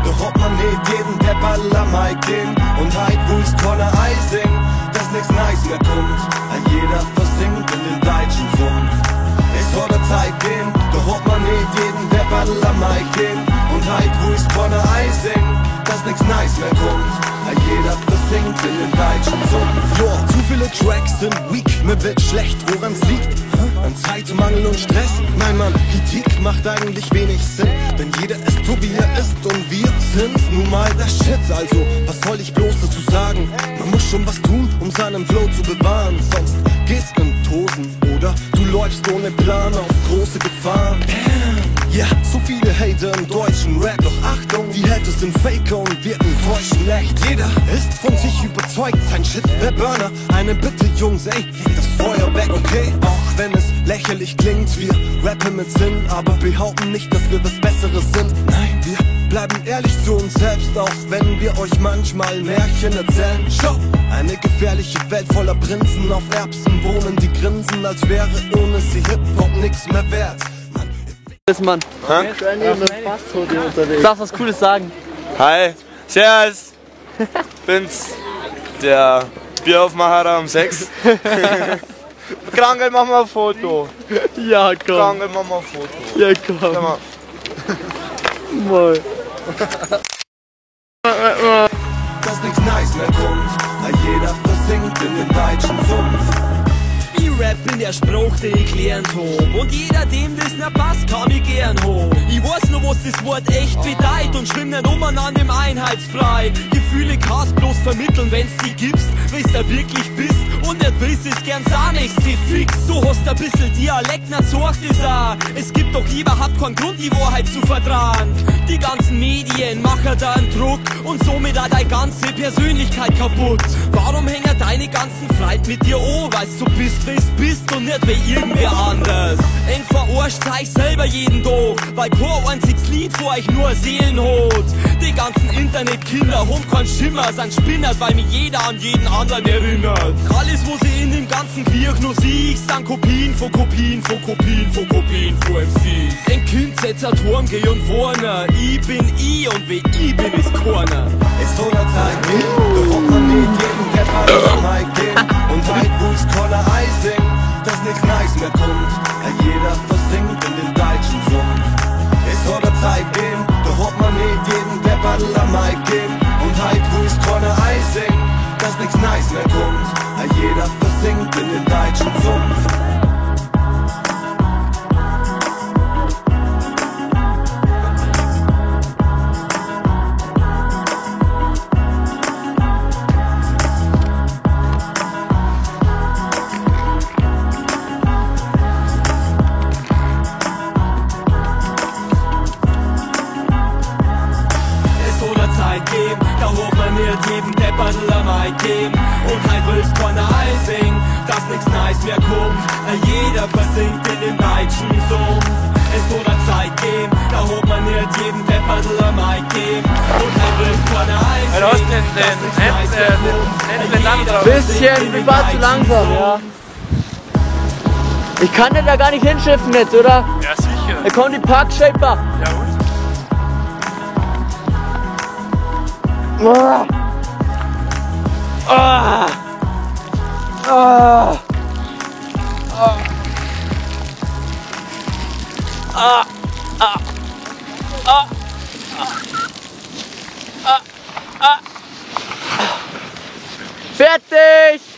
Doch ob man nicht jeden Deppal am Mic gehen und halt wo ich Corner Eising, dass nix nice mehr kommt, jeder versinkt in den deutschen Sumpf. Es soll der Zeit gehen, doch ob man nicht jeden Deppal am Mic gehen und halt wo ich Corner Eising, dass nix nice mehr kommt, jeder versinkt in den deutschen Sumpf. Jo, zu viele Tracks sind weak, mir wird schlecht, woran's liegt? An Zeitmangel und Stress? Nein, Mann, Kritik macht eigentlich wenig Sinn, denn jeder ist so wie er ist und wir sind nun mal das Shit. Also, was soll ich bloß dazu sagen? Man muss schon was tun, um seinen Flow zu bewahren, sonst geht's in Tosen oder du läufst ohne Plan auf große Gefahren. Ja, yeah, so viele Hater im deutschen Rap, doch Achtung, die Hälfte sind Faker und wir enttäuschen echt. Jeder ist von sich überzeugt, sein Shit der Burner. Eine Bitte, Jungs, ey, das Feuer weg, okay? Auch wenn es lächerlich klingt, wir rappen mit Sinn, aber behaupten nicht, dass wir was Besseres sind. Nein, wir bleiben ehrlich zu uns selbst, auch wenn wir euch manchmal Märchen erzählen. Schau, eine gefährliche Welt voller Prinzen auf Erbsen wohnen, die grinsen, als wäre ohne sie Hip-Hop nix mehr wert. Mann. Okay. Darf was Cooles sagen? Hi, Servus. Bin's, der Bieraufmacher um 6. Krangel, mach mal ein Foto. Ja, komm. Krangel, mach mal ein Foto. Ja, komm. Mal. Dass nichts nice mehr kommt, jeder versinkt in den deutschen Sumpf. Rap in der Spruch, den ich lernt hab. Und jeder, dem das nicht passt, kann mich gern hoch. Ich weiß nur, was das Wort echt bedeutet und schwimm nicht an dem Einheitsbrei. Gefühle kannst bloß vermitteln, wenn's die gibst, weil's da wirklich bist. Und nicht willst es gern sagen, ich seh fix. Du hast ein bisschen Dialekt, na sorgt es auch. Es gibt doch überhaupt keinen Grund, die Wahrheit zu vertrauen. Die ganzen Medien machen da einen Druck und somit auch deine ganze Persönlichkeit kaputt. Warum hängen deine ganzen Freund mit dir an? Weißt du bist, wie's bist und nicht wie irgendwer anders. Verarscht euch selber jeden Tag, weil kein einziges Lied vor euch nur Seelen hat. Die ganzen Internetkinder haben keinen Schimmer, sind Spinnert, weil mich jeder an jeden anderen erinnert. Alles, was ich in dem ganzen Kirch nur sieh, sind Kopien von Kopien von Kopien von Kopien von MCs. Ein Kind setzt ein Turm, geh und vorne. Ich bin ich und wie ich bin ist keiner. Es soll der Zeit gehen, doch ob man nicht jeden Rapper am Mic gehen und halt wo ich Corner Eising, dass nichts nice mehr kommt, jeder versinkt in den deutschen Sumpf. Es soll der Zeit gehen, doch ob man nicht jeden Rapper am Mic gehen und halt wo ich Corner Eising, dass nichts nice mehr kommt, jeder versinkt in den deutschen Sumpf. Da holt man nicht jeden Depperl am Mic geben und halt willst keiner Eising, dass nix nice mehr kommt, jeder versinkt in den deutschen Sumpf. Es soll eine Zeit geben, da holt man nicht jeden Depperl am Mic geben und halt willst keiner Eising, dass nix nice mehr kommt, Bisschen, wir waren zu langsam, ja. Ich kann den da gar nicht hinschiffen jetzt, oder? Ja, sicher. Da kommt die Parkshaper. Ja, und? Ah. Ah. Ah. Ah. Ah. Ah. Ah. Ah. Fertig!